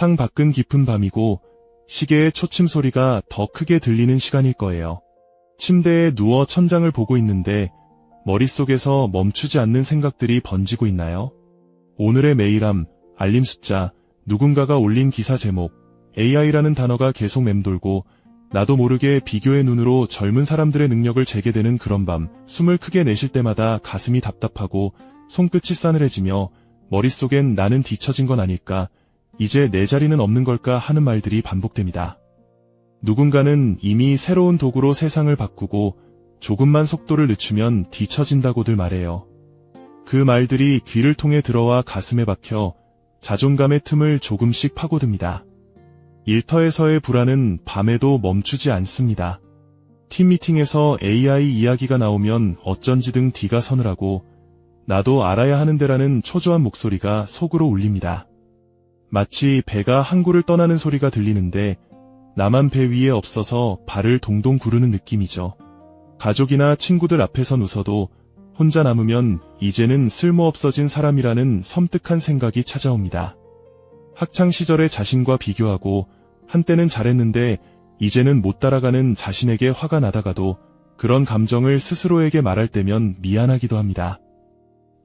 창 밖은 깊은 밤이고 시계의 초침 소리가 더 크게 들리는 시간일 거예요. 침대에 누워 천장을 보고 있는데 머릿속에서 멈추지 않는 생각들이 번지고 있나요? 오늘의 메일함, 알림 숫자, 누군가가 올린 기사 제목, AI라는 단어가 계속 맴돌고 나도 모르게 비교의 눈으로 젊은 사람들의 능력을 재게 되는 그런 밤, 숨을 크게 내쉴 때마다 가슴이 답답하고 손끝이 싸늘해지며 머릿속엔 나는 뒤처진 건 아닐까, 이제 내 자리는 없는 걸까 하는 말들이 반복됩니다. 누군가는 이미 새로운 도구로 세상을 바꾸고 조금만 속도를 늦추면 뒤처진다고들 말해요. 그 말들이 귀를 통해 들어와 가슴에 박혀 자존감의 틈을 조금씩 파고듭니다. 일터에서의 불안은 밤에도 멈추지 않습니다. 팀 미팅에서 AI 이야기가 나오면 어쩐지 등 뒤가 서늘하고 나도 알아야 하는데라는 초조한 목소리가 속으로 울립니다. 마치 배가 항구를 떠나는 소리가 들리는데 나만 배 위에 없어서 발을 동동 구르는 느낌이죠. 가족이나 친구들 앞에선 웃어도 혼자 남으면 이제는 쓸모없어진 사람이라는 섬뜩한 생각이 찾아옵니다. 학창시절의 자신과 비교하고 한때는 잘했는데 이제는 못 따라가는 자신에게 화가 나다가도 그런 감정을 스스로에게 말할 때면 미안하기도 합니다.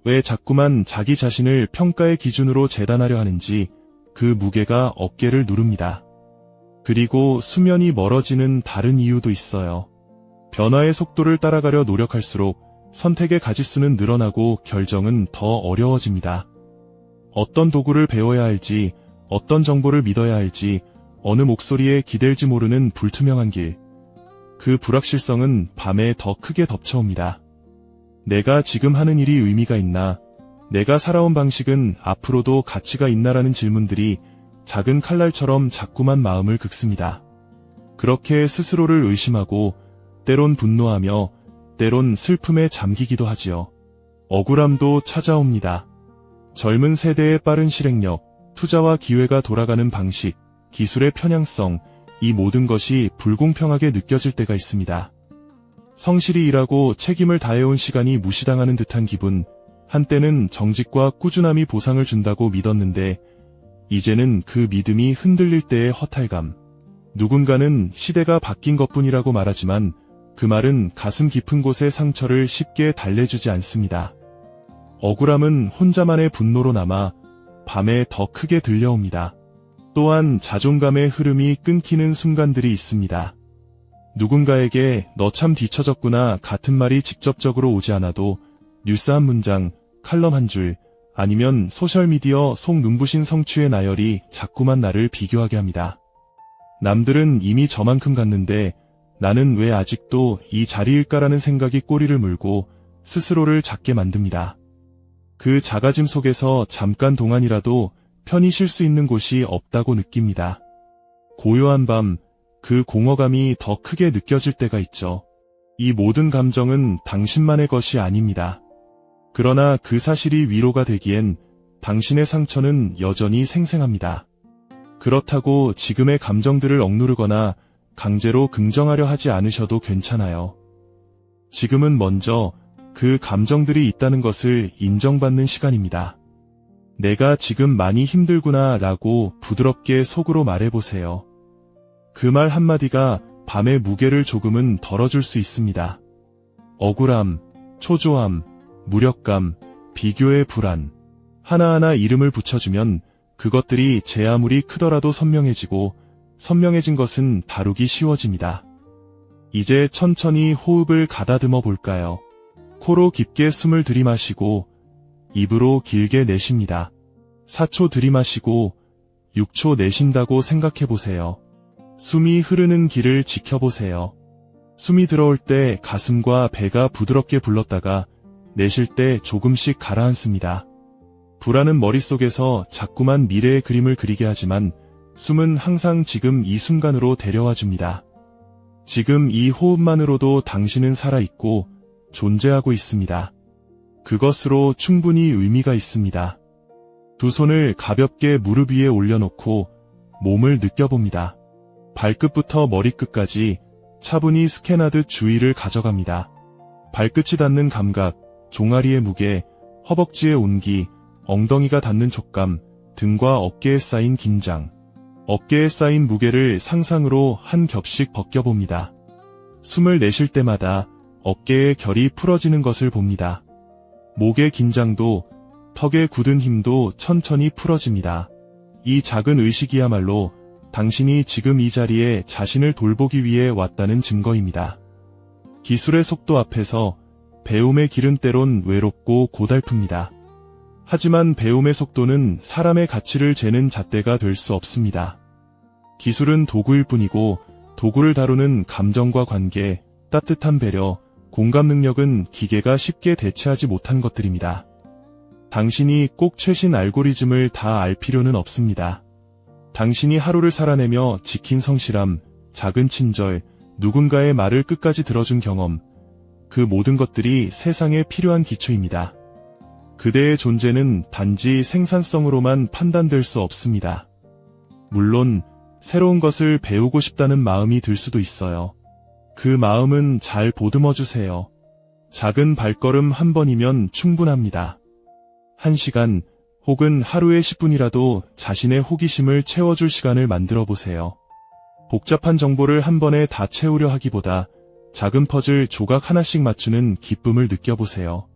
왜 자꾸만 자기 자신을 평가의 기준으로 재단하려 하는지 그 무게가 어깨를 누릅니다. 그리고 수면이 멀어지는 다른 이유도 있어요. 변화의 속도를 따라가려 노력할수록 선택의 가짓수는 늘어나고 결정은 더 어려워집니다. 어떤 도구를 배워야 할지, 어떤 정보를 믿어야 할지, 어느 목소리에 기댈지 모르는 불투명한 길. 그 불확실성은 밤에 더 크게 덮쳐옵니다. 내가 지금 하는 일이 의미가 있나? 내가 살아온 방식은 앞으로도 가치가 있나라는 질문들이 작은 칼날처럼 자꾸만 마음을 긁습니다. 그렇게 스스로를 의심하고 때론 분노하며 때론 슬픔에 잠기기도 하지요. 억울함도 찾아옵니다. 젊은 세대의 빠른 실행력, 투자와 기회가 돌아가는 방식, 기술의 편향성, 이 모든 것이 불공평하게 느껴질 때가 있습니다. 성실히 일하고 책임을 다해온 시간이 무시당하는 듯한 기분, 한때는 정직과 꾸준함이 보상을 준다고 믿었는데 이제는 그 믿음이 흔들릴 때의 허탈감. 누군가는 시대가 바뀐 것뿐이라고 말하지만 그 말은 가슴 깊은 곳의 상처를 쉽게 달래주지 않습니다. 억울함은 혼자만의 분노로 남아 밤에 더 크게 들려옵니다. 또한 자존감의 흐름이 끊기는 순간들이 있습니다. 누군가에게 너 참 뒤처졌구나 같은 말이 직접적으로 오지 않아도 뉴스 한 문장, 칼럼 한 줄, 아니면 소셜미디어 속 눈부신 성취의 나열이 자꾸만 나를 비교하게 합니다. 남들은 이미 저만큼 갔는데 나는 왜 아직도 이 자리일까라는 생각이 꼬리를 물고 스스로를 작게 만듭니다. 그 작아짐 속에서 잠깐 동안이라도 편히 쉴 수 있는 곳이 없다고 느낍니다. 고요한 밤, 그 공허감이 더 크게 느껴질 때가 있죠. 이 모든 감정은 당신만의 것이 아닙니다. 그러나 그 사실이 위로가 되기엔 당신의 상처는 여전히 생생합니다. 그렇다고 지금의 감정들을 억누르거나 강제로 긍정하려 하지 않으셔도 괜찮아요. 지금은 먼저 그 감정들이 있다는 것을 인정받는 시간입니다. 내가 지금 많이 힘들구나 라고 부드럽게 속으로 말해보세요. 그 말 한마디가 밤의 무게를 조금은 덜어줄 수 있습니다. 억울함, 초조함, 무력감, 비교의 불안, 하나하나 이름을 붙여주면 그것들이 제 아무리 크더라도 선명해지고 선명해진 것은 다루기 쉬워집니다. 이제 천천히 호흡을 가다듬어 볼까요? 코로 깊게 숨을 들이마시고 입으로 길게 내쉽니다. 4초 들이마시고 6초 내쉰다고 생각해보세요. 숨이 흐르는 길을 지켜보세요. 숨이 들어올 때 가슴과 배가 부드럽게 불렀다가 내쉴 때 조금씩 가라앉습니다. 불안은 머릿속에서 자꾸만 미래의 그림을 그리게 하지만 숨은 항상 지금 이 순간으로 데려와 줍니다. 지금 이 호흡만으로도 당신은 살아있고 존재하고 있습니다. 그것으로 충분히 의미가 있습니다. 두 손을 가볍게 무릎 위에 올려놓고 몸을 느껴봅니다. 발끝부터 머리끝까지 차분히 스캔하듯 주의를 가져갑니다. 발끝이 닿는 감각, 종아리의 무게, 허벅지의 온기, 엉덩이가 닿는 촉감, 등과 어깨에 쌓인 긴장. 어깨에 쌓인 무게를 상상으로 한 겹씩 벗겨봅니다. 숨을 내쉴 때마다 어깨의 결이 풀어지는 것을 봅니다. 목의 긴장도, 턱의 굳은 힘도 천천히 풀어집니다. 이 작은 의식이야말로 당신이 지금 이 자리에 자신을 돌보기 위해 왔다는 증거입니다. 기술의 속도 앞에서 배움의 길은 때론 외롭고 고달픕니다. 하지만 배움의 속도는 사람의 가치를 재는 잣대가 될 수 없습니다. 기술은 도구일 뿐이고 도구를 다루는 감정과 관계, 따뜻한 배려, 공감 능력은 기계가 쉽게 대체하지 못한 것들입니다. 당신이 꼭 최신 알고리즘을 다 알 필요는 없습니다. 당신이 하루를 살아내며 지킨 성실함, 작은 친절, 누군가의 말을 끝까지 들어준 경험, 그 모든 것들이 세상에 필요한 기초입니다. 그대의 존재는 단지 생산성으로만 판단될 수 없습니다. 물론 새로운 것을 배우고 싶다는 마음이 들 수도 있어요. 그 마음은 잘 보듬어 주세요. 작은 발걸음 한 번이면 충분합니다. 1시간 혹은 하루에 10분이라도 자신의 호기심을 채워줄 시간을 만들어 보세요. 복잡한 정보를 한 번에 다 채우려 하기보다 작은 퍼즐 조각 하나씩 맞추는 기쁨을 느껴보세요.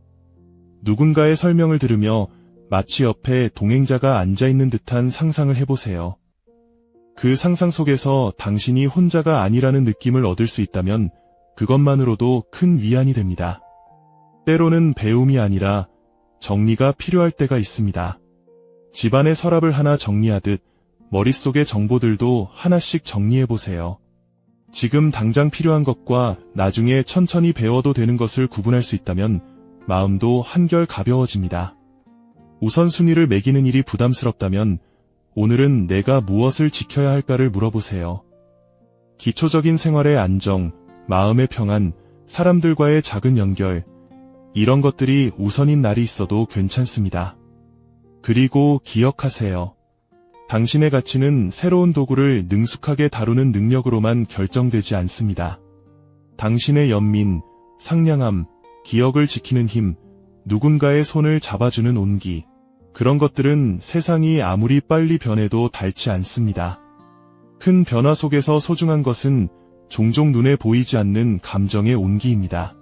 누군가의 설명을 들으며 마치 옆에 동행자가 앉아있는 듯한 상상을 해보세요. 그 상상 속에서 당신이 혼자가 아니라는 느낌을 얻을 수 있다면 그것만으로도 큰 위안이 됩니다. 때로는 배움이 아니라 정리가 필요할 때가 있습니다. 집안의 서랍을 하나 정리하듯 머릿속의 정보들도 하나씩 정리해보세요. 지금 당장 필요한 것과 나중에 천천히 배워도 되는 것을 구분할 수 있다면 마음도 한결 가벼워집니다. 우선순위를 매기는 일이 부담스럽다면 오늘은 내가 무엇을 지켜야 할까를 물어보세요. 기초적인 생활의 안정, 마음의 평안, 사람들과의 작은 연결, 이런 것들이 우선인 날이 있어도 괜찮습니다. 그리고 기억하세요. 당신의 가치는 새로운 도구를 능숙하게 다루는 능력으로만 결정되지 않습니다. 당신의 연민, 상냥함, 기억을 지키는 힘, 누군가의 손을 잡아주는 온기, 그런 것들은 세상이 아무리 빨리 변해도 닳지 않습니다. 큰 변화 속에서 소중한 것은 종종 눈에 보이지 않는 감정의 온기입니다.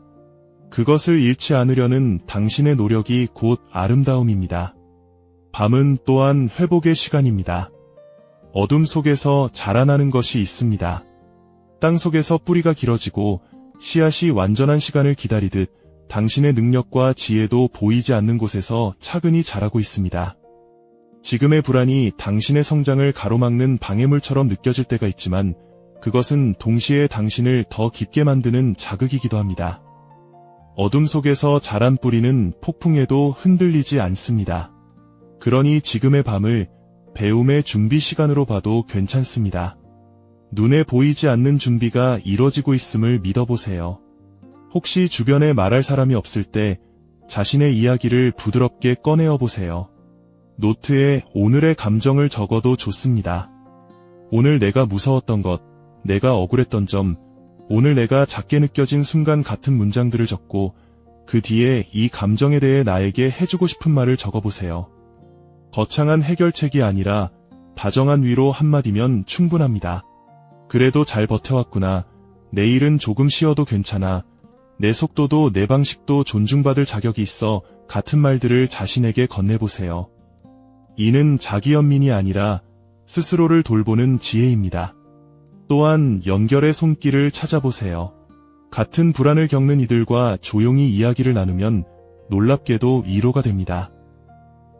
그것을 잃지 않으려는 당신의 노력이 곧 아름다움입니다. 밤은 또한 회복의 시간입니다. 어둠 속에서 자라나는 것이 있습니다. 땅 속에서 뿌리가 길어지고 씨앗이 완전한 시간을 기다리듯 당신의 능력과 지혜도 보이지 않는 곳에서 차근히 자라고 있습니다. 지금의 불안이 당신의 성장을 가로막는 방해물처럼 느껴질 때가 있지만 그것은 동시에 당신을 더 깊게 만드는 자극이기도 합니다. 어둠 속에서 자란 뿌리는 폭풍에도 흔들리지 않습니다. 그러니 지금의 밤을 배움의 준비 시간으로 봐도 괜찮습니다. 눈에 보이지 않는 준비가 이뤄지고 있음을 믿어보세요. 혹시 주변에 말할 사람이 없을 때 자신의 이야기를 부드럽게 꺼내어 보세요. 노트에 오늘의 감정을 적어도 좋습니다. 오늘 내가 무서웠던 것, 내가 억울했던 점, 오늘 내가 작게 느껴진 순간 같은 문장들을 적고 그 뒤에 이 감정에 대해 나에게 해주고 싶은 말을 적어보세요. 거창한 해결책이 아니라 다정한 위로 한마디면 충분합니다. 그래도 잘 버텨왔구나. 내일은 조금 쉬어도 괜찮아. 내 속도도 내 방식도 존중받을 자격이 있어. 같은 말들을 자신에게 건네보세요. 이는 자기 연민이 아니라 스스로를 돌보는 지혜입니다. 또한 연결의 손길을 찾아보세요. 같은 불안을 겪는 이들과 조용히 이야기를 나누면 놀랍게도 위로가 됩니다.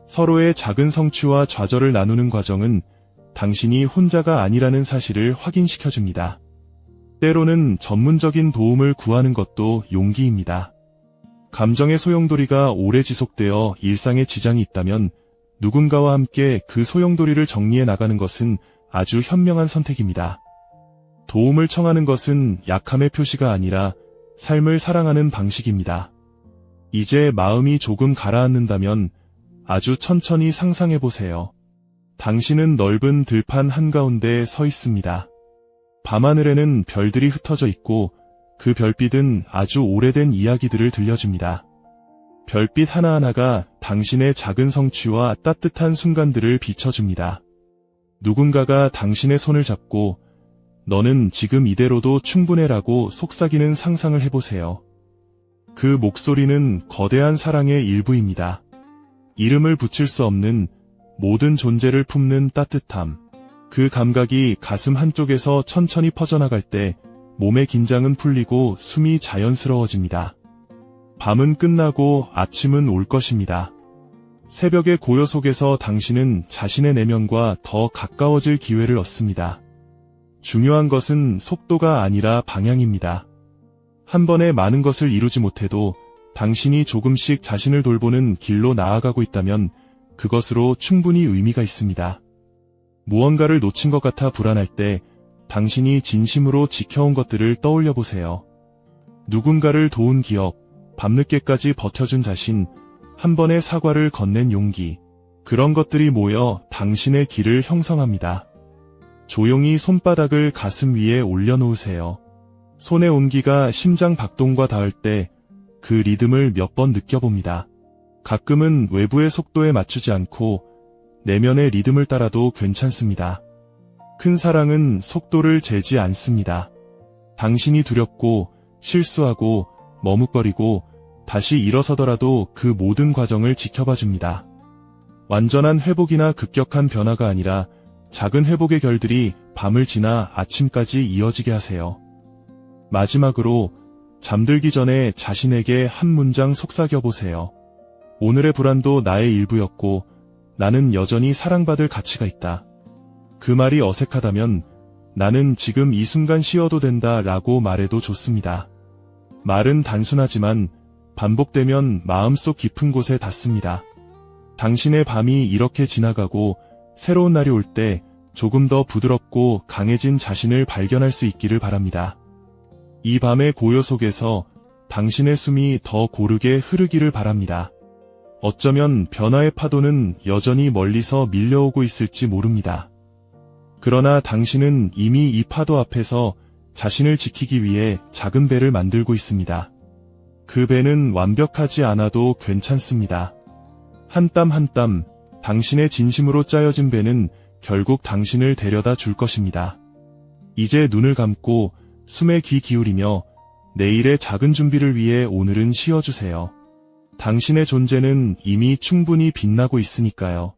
서로의 작은 성취와 좌절을 나누는 과정은 당신이 혼자가 아니라는 사실을 확인시켜줍니다. 때로는 전문적인 도움을 구하는 것도 용기입니다. 감정의 소용돌이가 오래 지속되어 일상에 지장이 있다면 누군가와 함께 그 소용돌이를 정리해 나가는 것은 아주 현명한 선택입니다. 도움을 청하는 것은 약함의 표시가 아니라 삶을 사랑하는 방식입니다. 이제 마음이 조금 가라앉는다면 아주 천천히 상상해보세요. 당신은 넓은 들판 한가운데 서 있습니다. 밤하늘에는 별들이 흩어져 있고 그 별빛은 아주 오래된 이야기들을 들려줍니다. 별빛 하나하나가 당신의 작은 성취와 따뜻한 순간들을 비춰줍니다. 누군가가 당신의 손을 잡고 너는 지금 이대로도 충분해라고 속삭이는 상상을 해보세요. 그 목소리는 거대한 사랑의 일부입니다. 이름을 붙일 수 없는 모든 존재를 품는 따뜻함. 그 감각이 가슴 한쪽에서 천천히 퍼져나갈 때 몸의 긴장은 풀리고 숨이 자연스러워집니다. 밤은 끝나고 아침은 올 것입니다. 새벽의 고요 속에서 당신은 자신의 내면과 더 가까워질 기회를 얻습니다. 중요한 것은 속도가 아니라 방향입니다. 한 번에 많은 것을 이루지 못해도 당신이 조금씩 자신을 돌보는 길로 나아가고 있다면 그것으로 충분히 의미가 있습니다. 무언가를 놓친 것 같아 불안할 때 당신이 진심으로 지켜온 것들을 떠올려 보세요. 누군가를 도운 기억, 밤늦게까지 버텨준 자신, 한 번의 사과를 건넨 용기. 그런 것들이 모여 당신의 길을 형성합니다. 조용히 손바닥을 가슴 위에 올려놓으세요. 손의 온기가 심장 박동과 닿을 때 그 리듬을 몇 번 느껴봅니다. 가끔은 외부의 속도에 맞추지 않고 내면의 리듬을 따라도 괜찮습니다. 큰 사랑은 속도를 재지 않습니다. 당신이 두렵고 실수하고 머뭇거리고 다시 일어서더라도 그 모든 과정을 지켜봐 줍니다. 완전한 회복이나 급격한 변화가 아니라 작은 회복의 결들이 밤을 지나 아침까지 이어지게 하세요. 마지막으로 잠들기 전에 자신에게 한 문장 속삭여 보세요. 오늘의 불안도 나의 일부였고 나는 여전히 사랑받을 가치가 있다. 그 말이 어색하다면 나는 지금 이 순간 쉬어도 된다 라고 말해도 좋습니다. 말은 단순하지만 반복되면 마음속 깊은 곳에 닿습니다. 당신의 밤이 이렇게 지나가고 새로운 날이 올 때 조금 더 부드럽고 강해진 자신을 발견할 수 있기를 바랍니다. 이 밤의 고요 속에서 당신의 숨이 더 고르게 흐르기를 바랍니다. 어쩌면 변화의 파도는 여전히 멀리서 밀려오고 있을지 모릅니다. 그러나 당신은 이미 이 파도 앞에서 자신을 지키기 위해 작은 배를 만들고 있습니다. 그 배는 완벽하지 않아도 괜찮습니다. 한 땀 한 땀 당신의 진심으로 짜여진 배는 결국 당신을 데려다 줄 것입니다. 이제 눈을 감고 숨에 귀 기울이며 내일의 작은 준비를 위해 오늘은 쉬어주세요. 당신의 존재는 이미 충분히 빛나고 있으니까요.